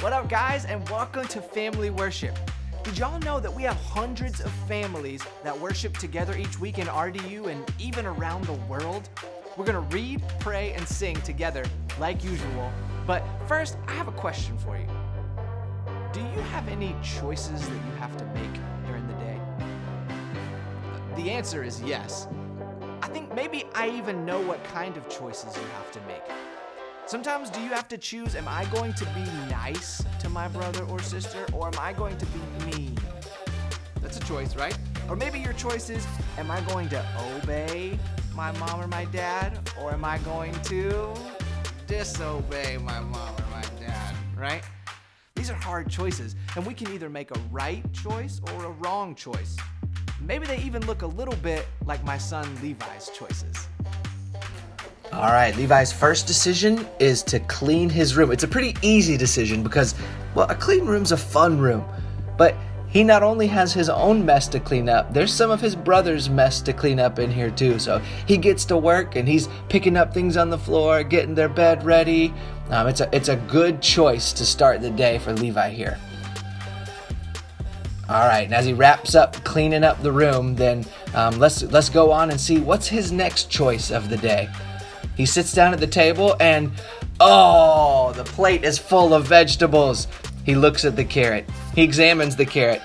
What up, guys, and welcome to Family Worship. Did y'all know that we have hundreds of families that worship together each week in RDU and even around the world? We're gonna read, pray, and sing together like usual. But first, I have a question for you. Do you have any choices that you have to make during the day? The answer is yes. I think maybe I even know what kind of choices you have to make. Sometimes do you have to choose, am I going to be nice to my brother or sister, or am I going to be mean? That's a choice, right? Or maybe your choice is, am I going to obey my mom or my dad, or am I going to disobey my mom or my dad, right? These are hard choices, and we can either make a right choice or a wrong choice. Maybe they even look a little bit like my son Levi's choices. All right, Levi's first decision is to clean his room. It's a pretty easy decision because, well, a clean room's a fun room. But he not only has his own mess to clean up, there's some of his brother's mess to clean up in here too. So he gets to work and he's picking up things on the floor, getting their bed ready. It's a good choice to start the day for Levi here. All right, and as he wraps up cleaning up the room, then let's go on and see what's his next choice of the day. He sits down at the table and, the plate is full of vegetables. He looks at the carrot. He examines the carrot.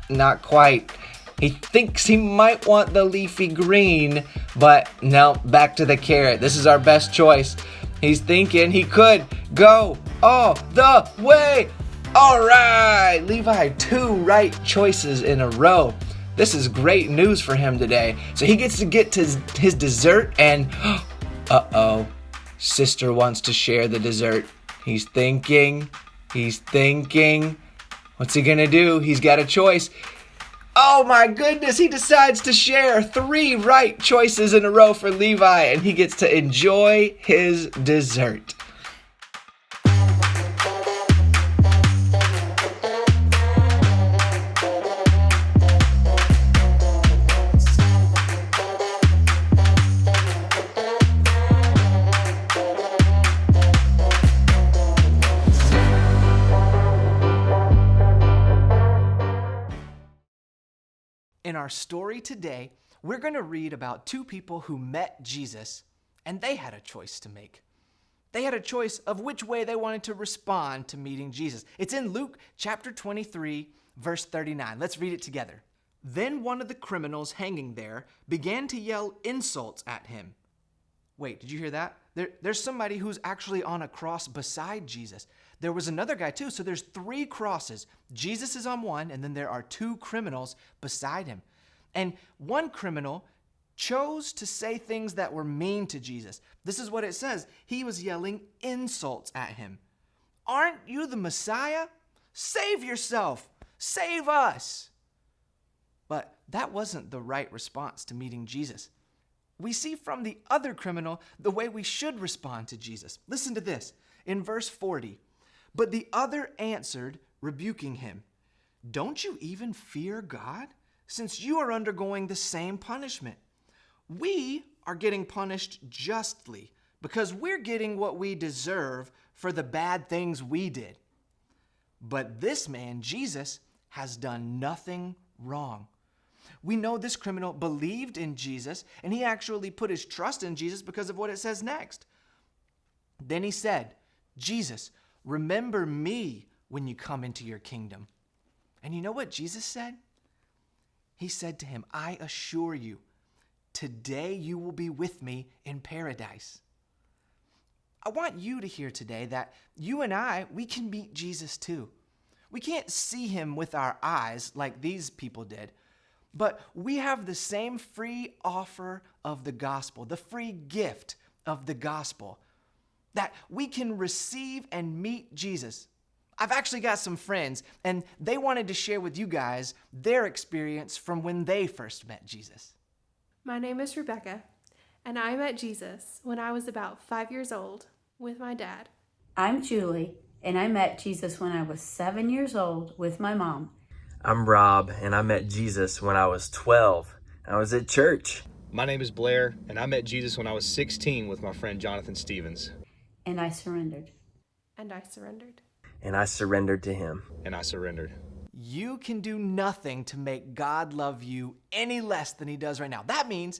Not quite. He thinks he might want the leafy green, but no, back to the carrot. This is our best choice. He's thinking he could go all the way. All right, Levi, 2 right choices in a row. This is great news for him today. So he gets to get to his dessert and... sister wants to share the dessert. He's thinking. What's he gonna do? He's got a choice. Oh my goodness, he decides to share 3 right choices in a row for Levi, and he gets to enjoy his dessert. In our story today, we're going to read about 2 people who met Jesus, and they had a choice to make. They had a choice of which way they wanted to respond to meeting Jesus. It's in Luke chapter 23, verse 39. Let's read it together. Then one of the criminals hanging there began to yell insults at him. Wait, did you hear that? There's somebody who's actually on a cross beside Jesus. There was another guy too, so there's 3 crosses. Jesus is on one, and then there are 2 criminals beside him. And one criminal chose to say things that were mean to Jesus. This is what it says. He was yelling insults at him. Aren't you the Messiah? Save yourself. Save us. But that wasn't the right response to meeting Jesus. We see from the other criminal the way we should respond to Jesus. Listen to this. In verse 40, but the other answered, rebuking him, don't you even fear God, since you are undergoing the same punishment? We are getting punished justly because we're getting what we deserve for the bad things we did. But this man, Jesus, has done nothing wrong. We know this criminal believed in Jesus, and he actually put his trust in Jesus because of what it says next. Then he said, Jesus, remember me when you come into your kingdom. And you know what Jesus said? He said to him, I assure you, today you will be with me in paradise. I want you to hear today that you and I, we can meet Jesus too. We can't see him with our eyes like these people did, but we have the same free offer of the gospel, the free gift of the gospel, that we can receive and meet Jesus. I've actually got some friends, and they wanted to share with you guys their experience from when they first met Jesus. My name is Rebecca, and I met Jesus when I was about 5 years old with my dad. I'm Julie, and I met Jesus when I was 7 years old with my mom. I'm Rob, and I met Jesus when I was 12. I was at church. My name is Blair, and I met Jesus when I was 16 with my friend Jonathan Stevens. And I surrendered. And I surrendered. and I surrendered to him. And I surrendered. You can do nothing to make God love you any less than he does right now. That means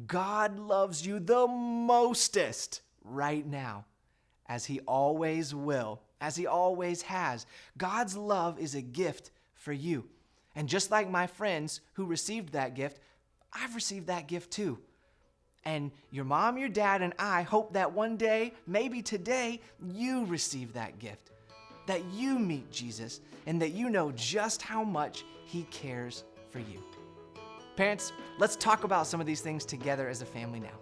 God loves you the mostest right now, as he always will, as he always has. God's love is a gift for you. And just like my friends who received that gift, I've received that gift too. And your mom, your dad, and I hope that one day, maybe today, you receive that gift, that you meet Jesus, and that you know just how much he cares for you. Parents, let's talk about some of these things together as a family now.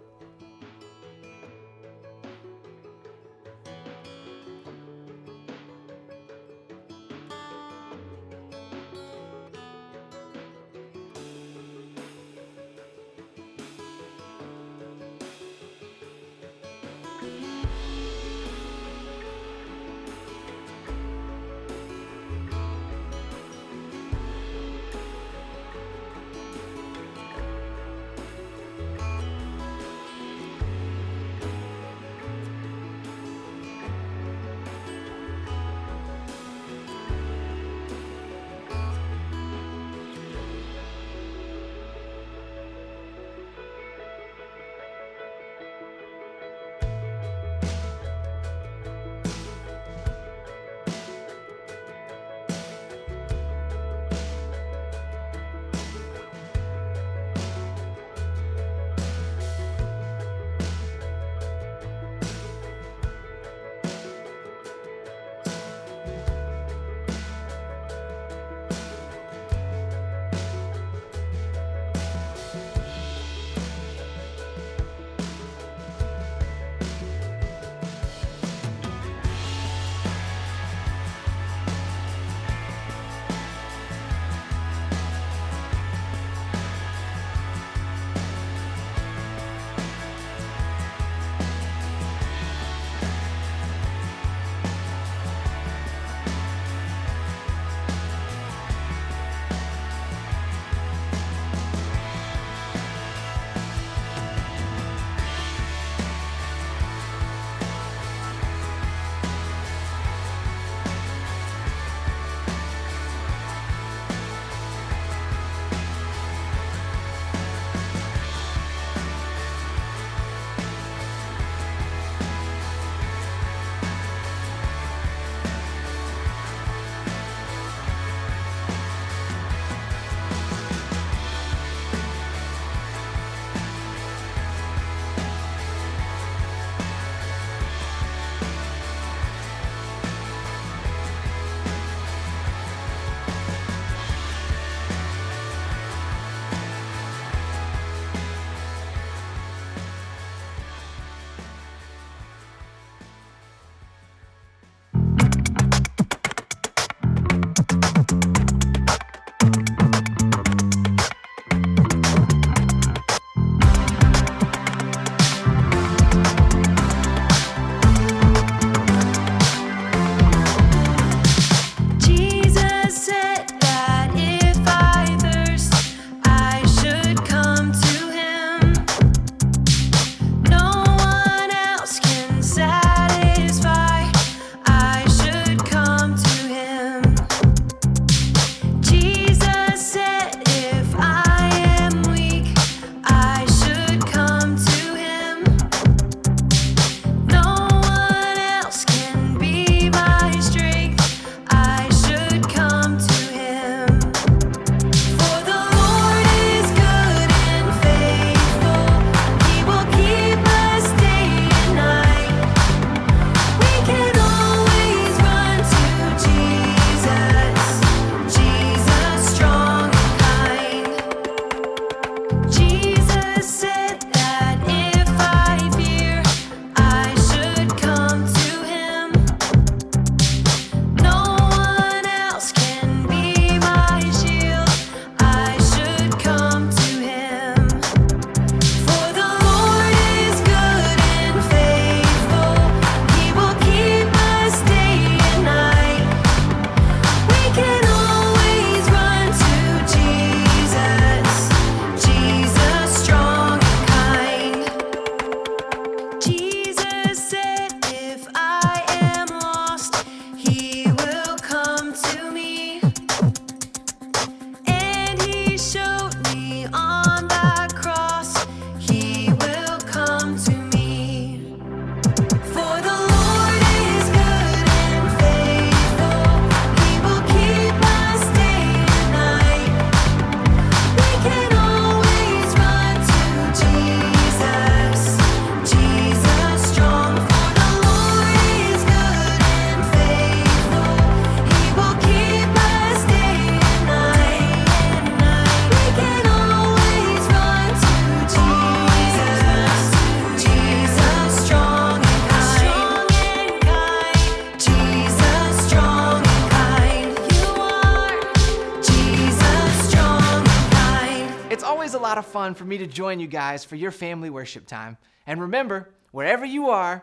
lot of fun for me to join you guys for your family worship time. And remember, wherever you are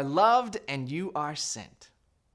loved and you are sent.